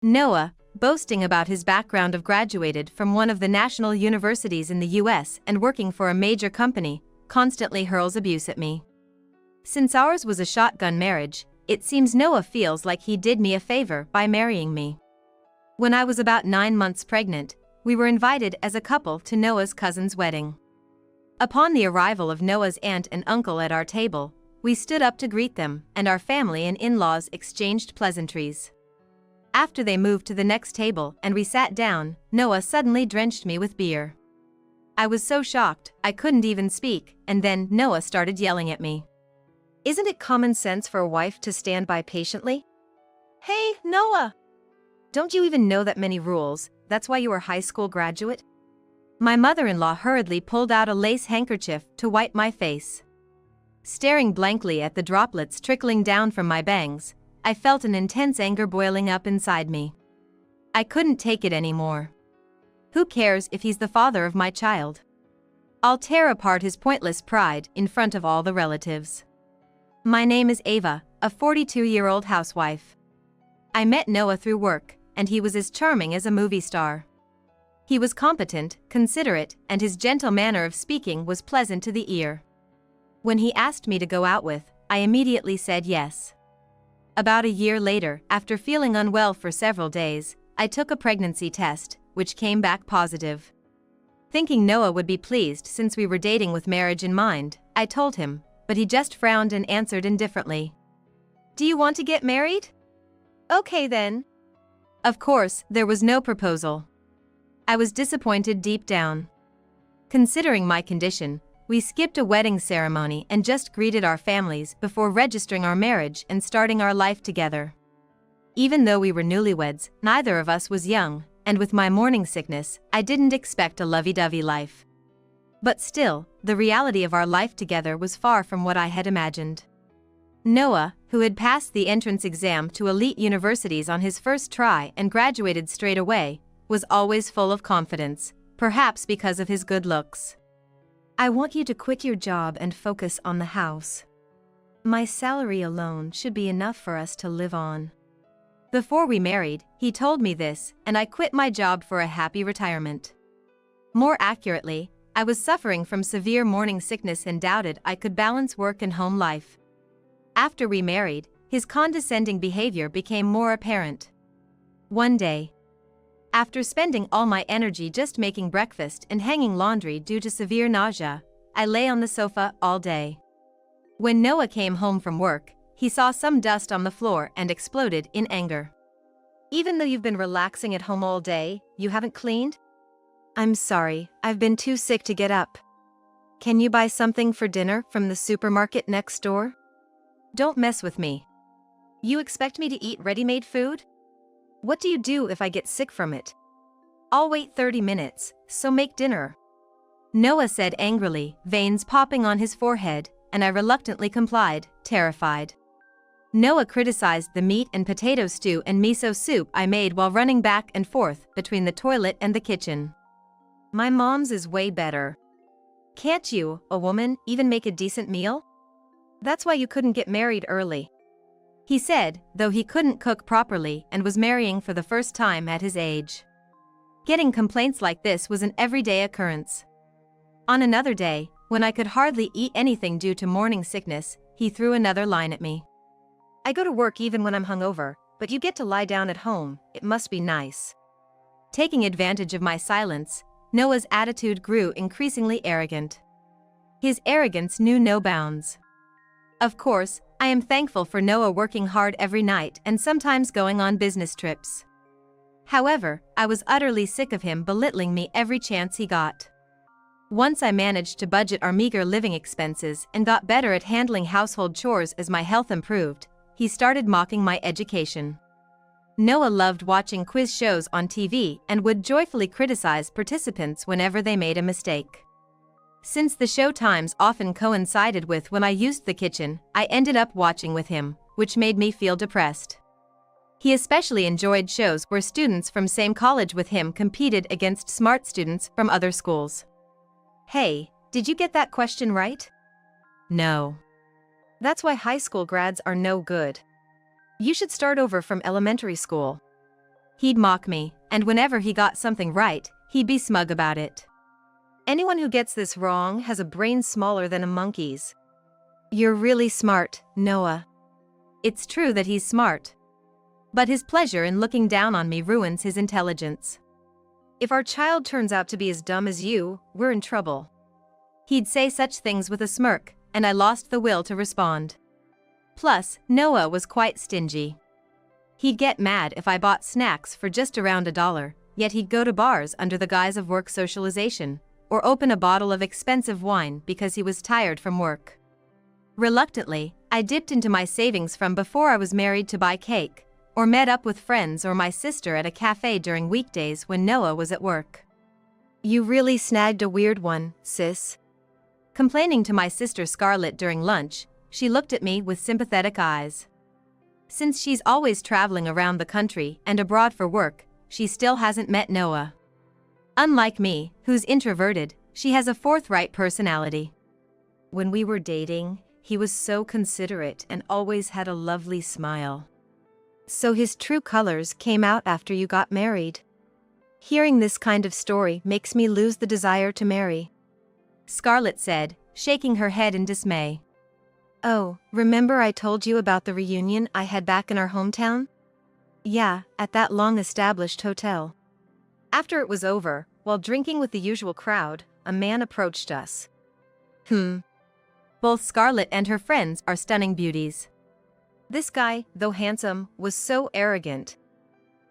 Noah, boasting about his background of graduated from one of the national universities in the US and working for a major company, constantly hurls abuse at me. Since ours was a shotgun marriage, it seems Noah feels like he did me a favor by marrying me. When I was about 9 months pregnant, we were invited as a couple to Noah's cousin's wedding. Upon the arrival of Noah's aunt and uncle at our table, we stood up to greet them, and our family and in-laws exchanged pleasantries. After they moved to the next table and we sat down, Noah suddenly drenched me with beer. I was so shocked, I couldn't even speak, and then Noah started yelling at me. Isn't it common sense for a wife to stand by patiently? Hey, Noah! Don't you even know that many rules? That's why you are a high school graduate? My mother-in-law hurriedly pulled out a lace handkerchief to wipe my face. Staring blankly at the droplets trickling down from my bangs, I felt an intense anger boiling up inside me. I couldn't take it anymore. Who cares if he's the father of my child? I'll tear apart his pointless pride in front of all the relatives. My name is Ava, a 42-year-old housewife. I met Noah through work, and he was as charming as a movie star. He was competent, considerate, and his gentle manner of speaking was pleasant to the ear. When he asked me to go out with, I immediately said yes. About a year later, after feeling unwell for several days, I took a pregnancy test, which came back positive. Thinking Noah would be pleased since we were dating with marriage in mind, I told him, but he just frowned and answered indifferently. Do you want to get married? Okay then. Of course, there was no proposal. I was disappointed deep down. Considering my condition, we skipped a wedding ceremony and just greeted our families before registering our marriage and starting our life together. Even though we were newlyweds, neither of us was young, and with my morning sickness, I didn't expect a lovey-dovey life. But still, the reality of our life together was far from what I had imagined. Noah, who had passed the entrance exam to elite universities on his first try and graduated straight away, was always full of confidence, perhaps because of his good looks. I want you to quit your job and focus on the house. My salary alone should be enough for us to live on. Before we married, he told me this, and I quit my job for a happy retirement. More accurately, I was suffering from severe morning sickness and doubted I could balance work and home life. After we married, his condescending behavior became more apparent. One day, after spending all my energy just making breakfast and hanging laundry due to severe nausea, I lay on the sofa all day. When Noah came home from work, he saw some dust on the floor and exploded in anger. Even though you've been relaxing at home all day, you haven't cleaned? I'm sorry, I've been too sick to get up. Can you buy something for dinner from the supermarket next door? Don't mess with me. You expect me to eat ready-made food? What do you do if I get sick from it? I'll wait 30 minutes, so make dinner. Noah said angrily, veins popping on his forehead, and I reluctantly complied, terrified. Noah criticized the meat and potato stew and miso soup I made while running back and forth between the toilet and the kitchen. My mom's is way better. Can't you, a woman, even make a decent meal? That's why you couldn't get married early. He said, though he couldn't cook properly and was marrying for the first time at his age. Getting complaints like this was an everyday occurrence. On another day, when I could hardly eat anything due to morning sickness, he threw another line at me. I go to work even when I'm hungover, but you get to lie down at home, it must be nice. Taking advantage of my silence, Noah's attitude grew increasingly arrogant. His arrogance knew no bounds. Of course, I am thankful for Noah working hard every night and sometimes going on business trips. However, I was utterly sick of him belittling me every chance he got. Once I managed to budget our meager living expenses and got better at handling household chores as my health improved, he started mocking my education. Noah loved watching quiz shows on TV and would joyfully criticize participants whenever they made a mistake. Since the show times often coincided with when I used the kitchen, I ended up watching with him, which made me feel depressed. He especially enjoyed shows where students from same college with him competed against smart students from other schools. Hey, did you get that question right? No. That's why high school grads are no good. You should start over from elementary school. He'd mock me, and whenever he got something right, he'd be smug about it. Anyone who gets this wrong has a brain smaller than a monkey's. You're really smart, Noah. It's true that he's smart. But his pleasure in looking down on me ruins his intelligence. If our child turns out to be as dumb as you, we're in trouble. He'd say such things with a smirk, and I lost the will to respond. Plus, Noah was quite stingy. He'd get mad if I bought snacks for just around $1, yet he'd go to bars under the guise of work socialization, or open a bottle of expensive wine because he was tired from work. Reluctantly, I dipped into my savings from before I was married to buy cake, or met up with friends or my sister at a cafe during weekdays when Noah was at work. You really snagged a weird one, sis. Complaining to my sister Scarlett during lunch, she looked at me with sympathetic eyes. Since she's always traveling around the country and abroad for work, she still hasn't met Noah. Unlike me, who's introverted, she has a forthright personality. When we were dating, he was so considerate and always had a lovely smile. So his true colors came out after you got married. Hearing this kind of story makes me lose the desire to marry, Scarlett said, shaking her head in dismay. Oh, remember I told you about the reunion I had back in our hometown? Yeah, at that long-established hotel. After it was over, while drinking with the usual crowd, a man approached us. Both Scarlett and her friends are stunning beauties. This guy, though handsome, was so arrogant.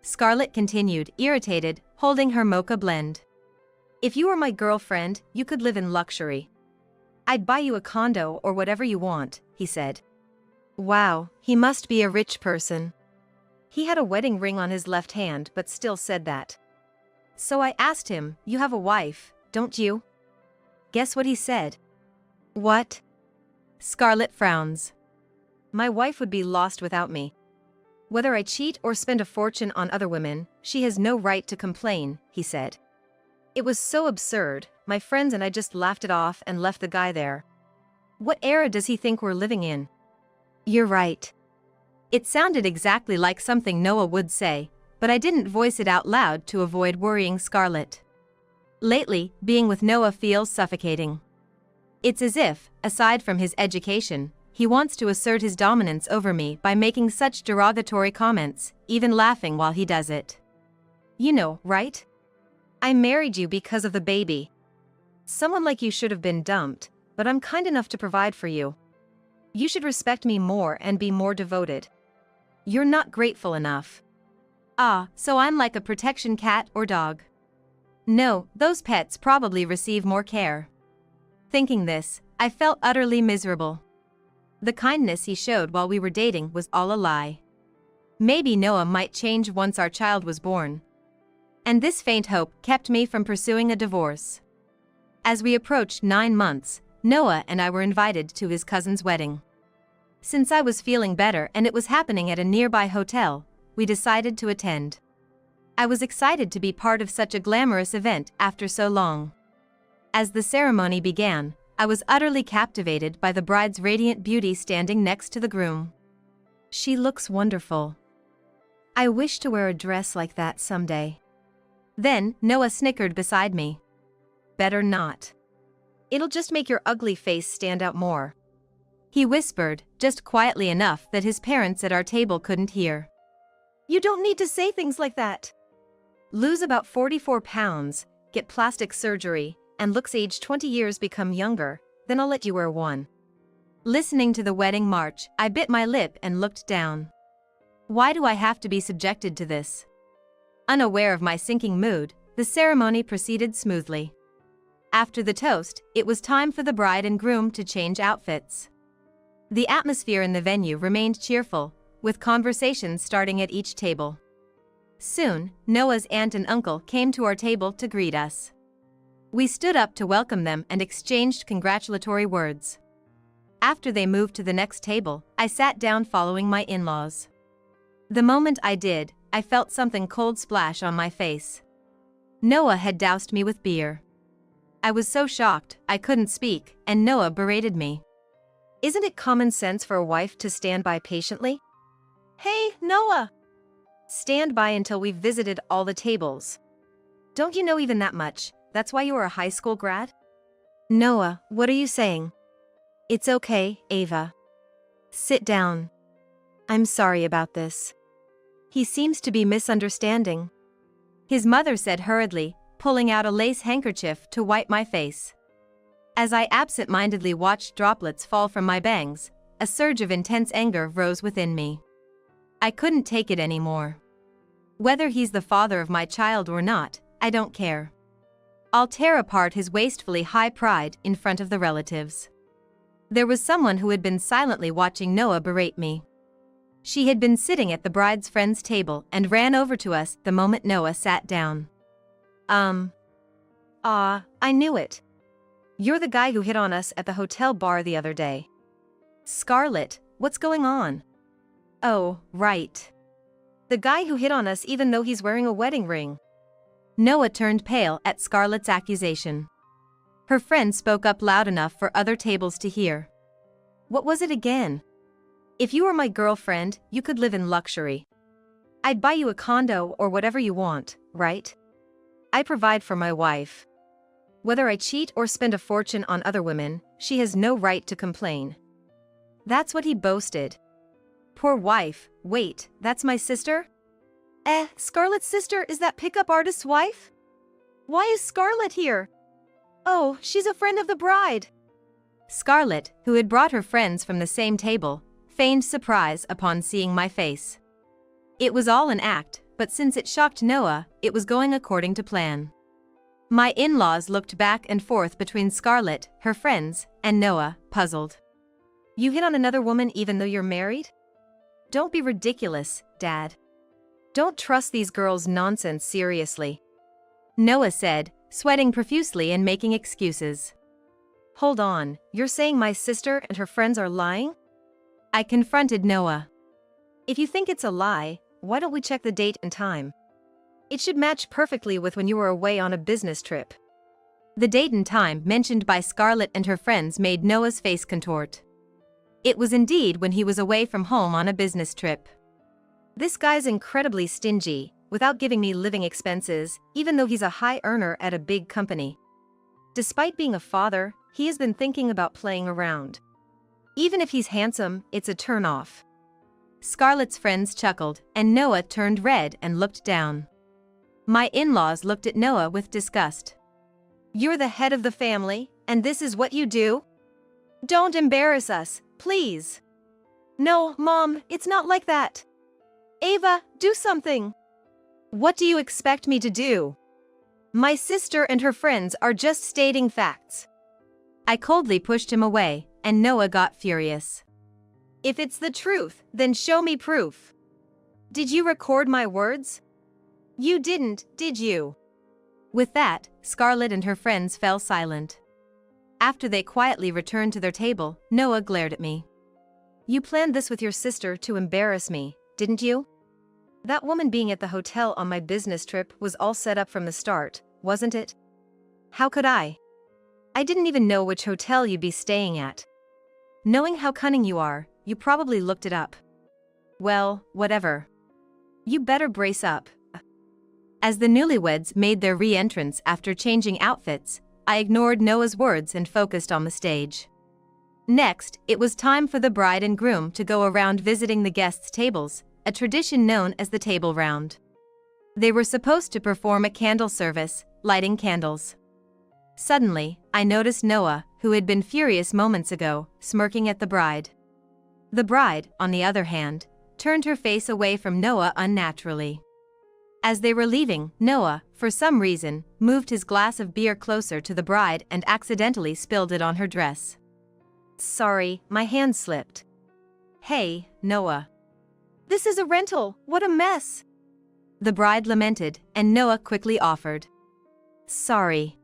Scarlett continued, irritated, holding her mocha blend. If you were my girlfriend, you could live in luxury. I'd buy you a condo or whatever you want, he said. Wow, he must be a rich person. He had a wedding ring on his left hand but still said that. So I asked him, you have a wife, don't you? Guess what he said? What? Scarlett frowns. My wife would be lost without me. Whether I cheat or spend a fortune on other women, she has no right to complain, he said. It was so absurd, my friends and I just laughed it off and left the guy there. What era does he think we're living in? You're right. It sounded exactly like something Noah would say, but I didn't voice it out loud to avoid worrying Scarlett. Lately, being with Noah feels suffocating. It's as if, aside from his education, he wants to assert his dominance over me by making such derogatory comments, even laughing while he does it. You know, right? I married you because of the baby. Someone like you should have been dumped, but I'm kind enough to provide for you. You should respect me more and be more devoted. You're not grateful enough. Ah, so I'm like a protection cat or dog. No, those pets probably receive more care. Thinking this, I felt utterly miserable. The kindness he showed while we were dating was all a lie. Maybe Noah might change once our child was born. And this faint hope kept me from pursuing a divorce. As we approached 9 months, Noah and I were invited to his cousin's wedding. Since I was feeling better and it was happening at a nearby hotel, we decided to attend. I was excited to be part of such a glamorous event after so long. As the ceremony began, I was utterly captivated by the bride's radiant beauty standing next to the groom. She looks wonderful. I wish to wear a dress like that someday. Then, Noah snickered beside me. Better not. It'll just make your ugly face stand out more. He whispered, just quietly enough that his parents at our table couldn't hear. You don't need to say things like that. Lose about 44 pounds, get plastic surgery, and looks age 20 years become younger, then I'll let you wear one. Listening to the wedding march, I bit my lip and looked down. Why do I have to be subjected to this? Unaware of my sinking mood, the ceremony proceeded smoothly. After the toast, it was time for the bride and groom to change outfits. The atmosphere in the venue remained cheerful, with conversations starting at each table. Soon, Noah's aunt and uncle came to our table to greet us. We stood up to welcome them and exchanged congratulatory words. After they moved to the next table, I sat down following my in-laws. The moment I did, I felt something cold splash on my face. Noah had doused me with beer. I was so shocked, I couldn't speak, and Noah berated me. Isn't it common sense for a wife to stand by patiently? Hey, Noah! Stand by until we've visited all the tables. Don't you know even that much? That's why you are a high school grad? Noah, what are you saying? It's okay, Ava. Sit down. I'm sorry about this. He seems to be misunderstanding. His mother said hurriedly, pulling out a lace handkerchief to wipe my face. As I absent-mindedly watched droplets fall from my bangs, a surge of intense anger rose within me. I couldn't take it anymore. Whether he's the father of my child or not, I don't care. I'll tear apart his wastefully high pride in front of the relatives. There was someone who had been silently watching Noah berate me. She had been sitting at the bride's friend's table and ran over to us the moment Noah sat down. I knew it. You're the guy who hit on us at the hotel bar the other day. Scarlett, what's going on? Oh, right. The guy who hit on us even though he's wearing a wedding ring. Noah turned pale at Scarlett's accusation. Her friend spoke up loud enough for other tables to hear. What was it again? If you were my girlfriend, you could live in luxury. I'd buy you a condo or whatever you want, right? I provide for my wife. Whether I cheat or spend a fortune on other women, she has no right to complain. That's what he boasted. Poor wife, wait, that's my sister? Scarlett's sister is that pickup artist's wife? Why is Scarlett here? Oh, she's a friend of the bride. Scarlett, who had brought her friends from the same table, feigned surprise upon seeing my face. It was all an act, but since it shocked Noah, it was going according to plan. My in-laws looked back and forth between Scarlett, her friends, and Noah, puzzled. You hit on another woman even though you're married? Don't be ridiculous, Dad. Don't trust these girls' nonsense seriously. Noah said, sweating profusely and making excuses. Hold on, you're saying my sister and her friends are lying? I confronted Noah. If you think it's a lie, why don't we check the date and time? It should match perfectly with when you were away on a business trip. The date and time mentioned by Scarlett and her friends made Noah's face contort. It was indeed when he was away from home on a business trip. This guy's incredibly stingy, without giving me living expenses, even though he's a high earner at a big company. Despite being a father, he has been thinking about playing around. Even if he's handsome, it's a turn-off. Scarlett's friends chuckled, and Noah turned red and looked down. My in-laws looked at Noah with disgust. You're the head of the family, and this is what you do? Don't embarrass us, please. No, Mom, it's not like that. Ava, do something. What do you expect me to do? My sister and her friends are just stating facts. I coldly pushed him away, and Noah got furious. If it's the truth, then show me proof. Did you record my words? You didn't, did you? With that, Scarlett and her friends fell silent. After they quietly returned to their table, Noah glared at me. You planned this with your sister to embarrass me, didn't you? That woman being at the hotel on my business trip was all set up from the start, wasn't it? How could I? I didn't even know which hotel you'd be staying at. Knowing how cunning you are, you probably looked it up. Well, whatever. You better brace up. As the newlyweds made their re-entrance after changing outfits, I ignored Noah's words and focused on the stage. Next, it was time for the bride and groom to go around visiting the guests' tables, a tradition known as the table round. They were supposed to perform a candle service, lighting candles. Suddenly, I noticed Noah, who had been furious moments ago, smirking at the bride. The bride, on the other hand, turned her face away from Noah unnaturally. As they were leaving, Noah, for some reason, moved his glass of beer closer to the bride and accidentally spilled it on her dress. Sorry, my hand slipped. Hey, Noah. This is a rental, what a mess. The bride lamented, and Noah quickly offered. Sorry.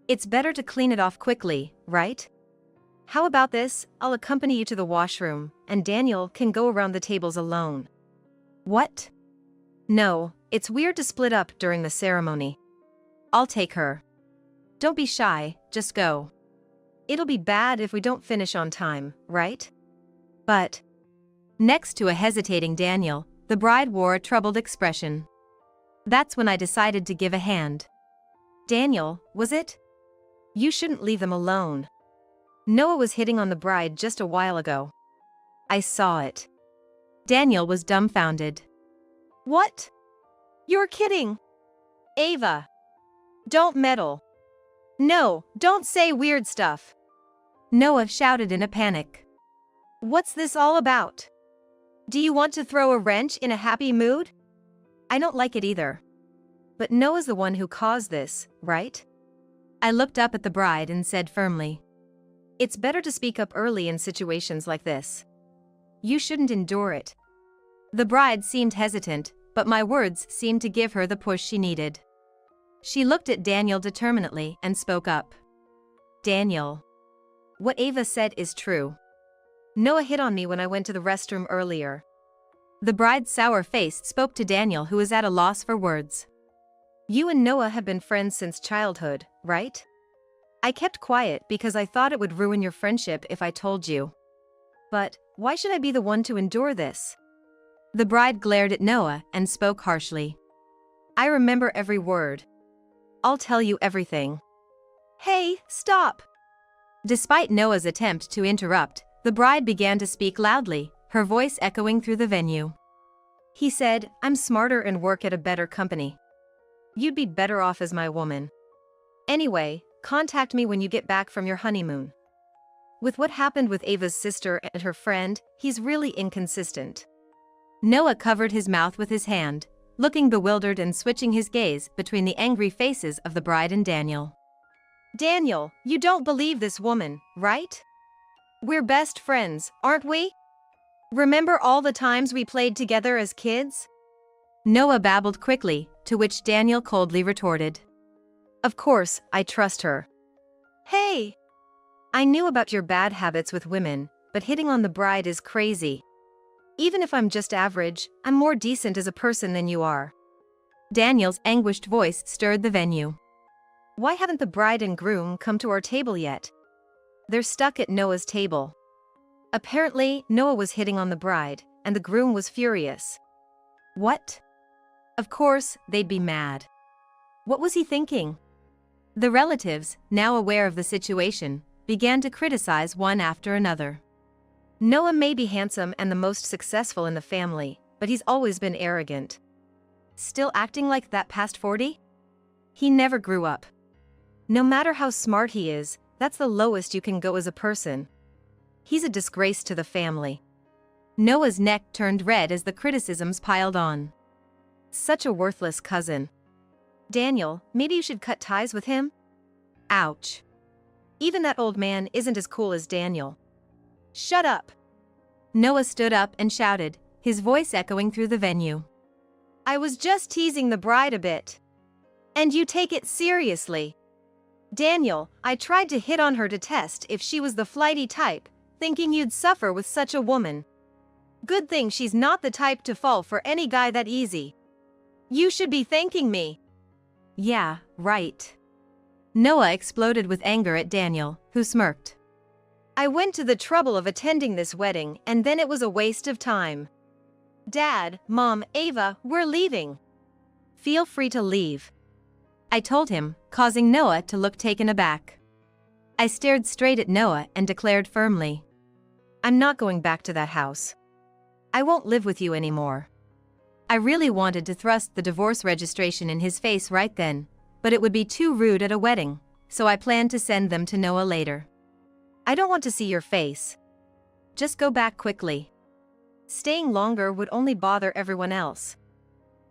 It's better to clean it off quickly, right? How about this, I'll accompany you to the washroom, and Daniel can go around the tables alone. What? No, it's weird to split up during the ceremony. I'll take her. Don't be shy, just go. It'll be bad if we don't finish on time, right? But... Next to a hesitating Daniel, the bride wore a troubled expression. That's when I decided to give a hand. Daniel, was it? You shouldn't leave them alone. Noah was hitting on the bride just a while ago. I saw it. Daniel was dumbfounded. What? You're kidding. Ava. Don't meddle. No, don't say weird stuff. Noah shouted in a panic. What's this all about? Do you want to throw a wrench in a happy mood? I don't like it either. But Noah's the one who caused this, right? I looked up at the bride and said firmly. It's better to speak up early in situations like this. You shouldn't endure it. The bride seemed hesitant, but my words seemed to give her the push she needed. She looked at Daniel determinedly and spoke up. Daniel. What Ava said is true. Noah hit on me when I went to the restroom earlier. The bride's sour face spoke to Daniel, who was at a loss for words. You and Noah have been friends since childhood, right? I kept quiet because I thought it would ruin your friendship if I told you. But why should I be the one to endure this? The bride glared at Noah and spoke harshly. I remember every word. I'll tell you everything. Hey, stop! Despite Noah's attempt to interrupt, the bride began to speak loudly, her voice echoing through the venue. He said, I'm smarter and work at a better company. You'd be better off as my woman. Anyway, contact me when you get back from your honeymoon. With what happened with Ava's sister and her friend, he's really inconsistent. Noah covered his mouth with his hand, looking bewildered and switching his gaze between the angry faces of the bride and Daniel. Daniel, you don't believe this woman, right? We're best friends, aren't we? Remember all the times we played together as kids? Noah babbled quickly, to which Daniel coldly retorted. Of course, I trust her. Hey! I knew about your bad habits with women, but hitting on the bride is crazy. Even if I'm just average, I'm more decent as a person than you are. Daniel's anguished voice stirred the venue. Why haven't the bride and groom come to our table yet? They're stuck at Noah's table. Apparently, Noah was hitting on the bride, and the groom was furious. What? Of course, they'd be mad. What was he thinking? The relatives, now aware of the situation, began to criticize one after another. Noah may be handsome and the most successful in the family, but he's always been arrogant. Still acting like that past 40? He never grew up. No matter how smart he is, that's the lowest you can go as a person. He's a disgrace to the family. Noah's neck turned red as the criticisms piled on. Such a worthless cousin. Daniel, maybe you should cut ties with him? Ouch. Even that old man isn't as cool as Daniel. Shut up! Noah stood up and shouted, his voice echoing through the venue. I was just teasing the bride a bit. And you take it seriously. Daniel, I tried to hit on her to test if she was the flighty type, thinking you'd suffer with such a woman. Good thing she's not the type to fall for any guy that easy. You should be thanking me. Yeah, right. Noah exploded with anger at Daniel, who smirked. I went to the trouble of attending this wedding and then it was a waste of time. Dad, Mom, Ava, we're leaving. Feel free to leave. I told him, causing Noah to look taken aback. I stared straight at Noah and declared firmly. I'm not going back to that house. I won't live with you anymore. I really wanted to thrust the divorce registration in his face right then, but it would be too rude at a wedding, so I planned to send them to Noah later. I don't want to see your face. Just go back quickly. Staying longer would only bother everyone else.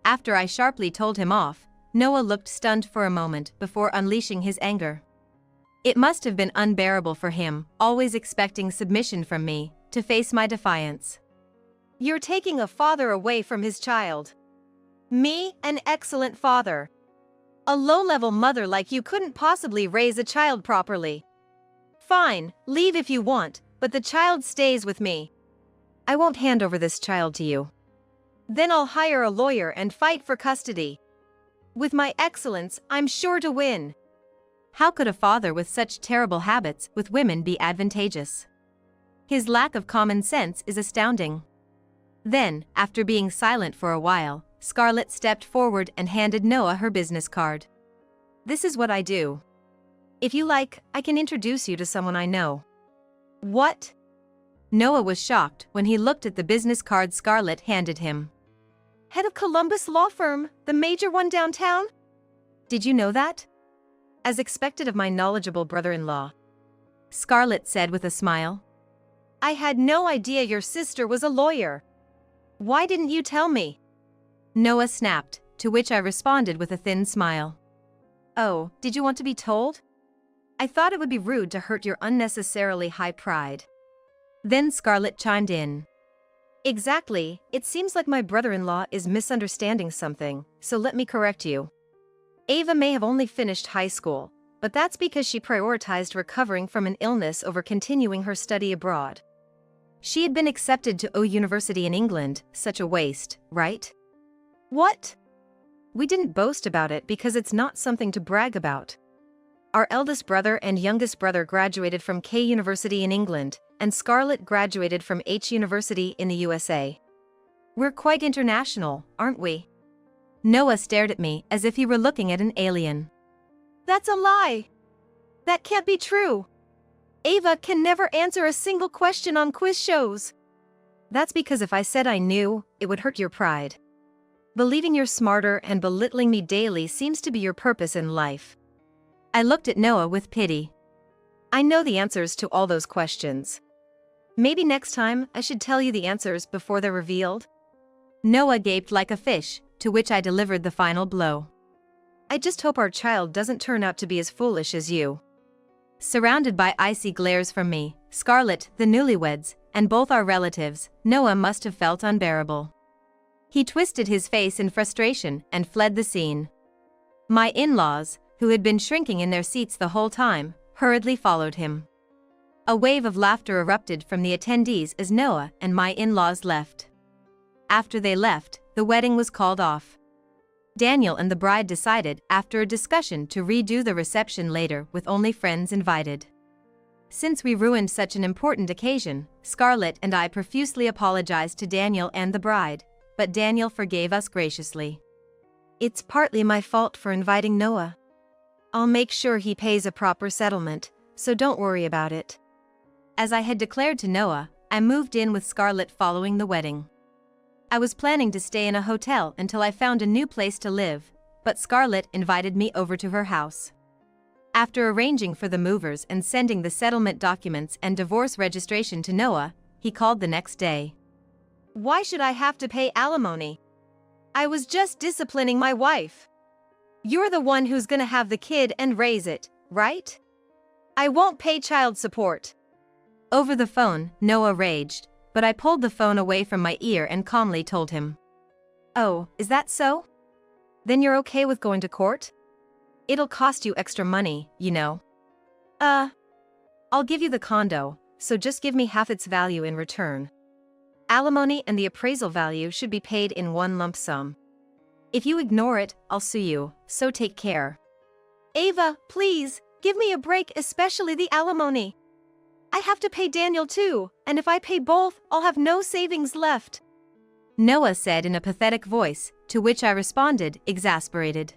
After I sharply told him off, Noah looked stunned for a moment before unleashing his anger. It must have been unbearable for him, always expecting submission from me, to face my defiance. You're taking a father away from his child. Me, an excellent father. A low-level mother like you couldn't possibly raise a child properly. Fine, leave if you want, but the child stays with me. I won't hand over this child to you. Then I'll hire a lawyer and fight for custody. With my excellence, I'm sure to win. How could a father with such terrible habits with women be advantageous? His lack of common sense is astounding. Then, after being silent for a while, Scarlett stepped forward and handed Noah her business card. "This is what I do. If you like, I can introduce you to someone I know." "What?" Noah was shocked when he looked at the business card Scarlett handed him. "Head of Columbus law firm, the major one downtown? Did you know that?" "As expected of my knowledgeable brother-in-law," Scarlett said with a smile. "I had no idea your sister was a lawyer. Why didn't you tell me?" Noah snapped, to which I responded with a thin smile. "Oh, did you want to be told? I thought it would be rude to hurt your unnecessarily high pride." Then Scarlett chimed in. "Exactly, it seems like my brother-in-law is misunderstanding something, so let me correct you. Ava may have only finished high school, but that's because she prioritized recovering from an illness over continuing her study abroad. She had been accepted to O University in England, such a waste, right?" "What?" "We didn't boast about it because it's not something to brag about. Our eldest brother and youngest brother graduated from K University in England, and Scarlett graduated from H University in the USA. We're quite international, aren't we?" Noah stared at me as if he were looking at an alien. "That's a lie. That can't be true. Ava can never answer a single question on quiz shows." "That's because if I said I knew, it would hurt your pride. Believing you're smarter and belittling me daily seems to be your purpose in life." I looked at Noah with pity. "I know the answers to all those questions. Maybe next time I should tell you the answers before they're revealed." Noah gaped like a fish, to which I delivered the final blow. "I just hope our child doesn't turn out to be as foolish as you." Surrounded by icy glares from me, Scarlett, the newlyweds, and both our relatives, Noah must have felt unbearable. He twisted his face in frustration and fled the scene. My in-laws, who had been shrinking in their seats the whole time, hurriedly followed him. A wave of laughter erupted from the attendees as Noah and my in-laws left. After they left, the wedding was called off. Daniel and the bride decided, after a discussion, to redo the reception later with only friends invited. Since we ruined such an important occasion, Scarlett and I profusely apologized to Daniel and the bride, but Daniel forgave us graciously. "It's partly my fault for inviting Noah. I'll make sure he pays a proper settlement, so don't worry about it." As I had declared to Noah, I moved in with Scarlett following the wedding. I was planning to stay in a hotel until I found a new place to live, but Scarlett invited me over to her house. After arranging for the movers and sending the settlement documents and divorce registration to Noah, he called the next day. "Why should I have to pay alimony? I was just disciplining my wife. You're the one who's gonna have the kid and raise it, right? I won't pay child support." Over the phone, Noah raged, but I pulled the phone away from my ear and calmly told him. "Oh, is that so? Then you're okay with going to court? It'll cost you extra money, you know." I'll give you the condo, so just give me half its value in return. Alimony and the appraisal value should be paid in one lump sum. If you ignore it, I'll sue you, so take care." "Ava, please, give me a break, especially the alimony. I have to pay Daniel too, and if I pay both, I'll have no savings left," Noah said in a pathetic voice, to which I responded, exasperated.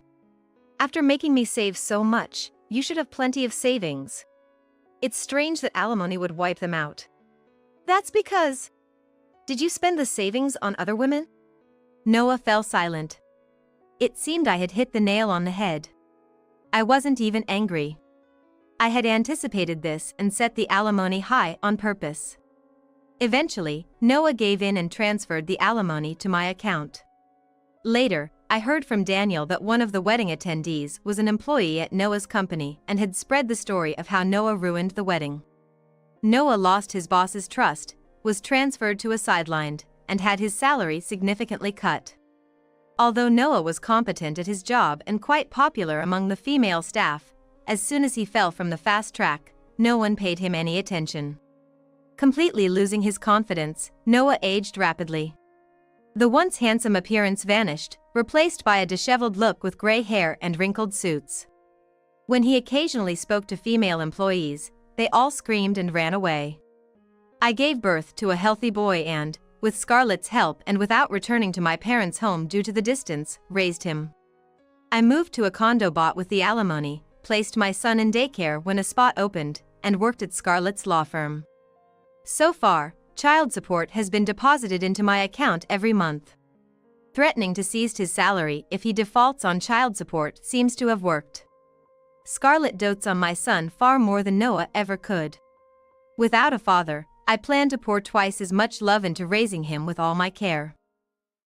"After making me save so much, you should have plenty of savings. It's strange that alimony would wipe them out." "That's because..." "Did you spend the savings on other women?" Noah fell silent. It seemed I had hit the nail on the head. I wasn't even angry. I had anticipated this and set the alimony high on purpose. Eventually, Noah gave in and transferred the alimony to my account. Later, I heard from Daniel that one of the wedding attendees was an employee at Noah's company and had spread the story of how Noah ruined the wedding. Noah lost his boss's trust, was transferred to a sidelined, and had his salary significantly cut. Although Noah was competent at his job and quite popular among the female staff, as soon as he fell from the fast track, no one paid him any attention. Completely losing his confidence, Noah aged rapidly. The once handsome appearance vanished, replaced by a disheveled look with gray hair and wrinkled suits. When he occasionally spoke to female employees, they all screamed and ran away. I gave birth to a healthy boy and, with Scarlett's help and without returning to my parents' home due to the distance, raised him. I moved to a condo bought with the alimony, placed my son in daycare when a spot opened, and worked at Scarlett's law firm. So far, child support has been deposited into my account every month. Threatening to seize his salary if he defaults on child support seems to have worked. Scarlett dotes on my son far more than Noah ever could. Without a father, I plan to pour twice as much love into raising him with all my care.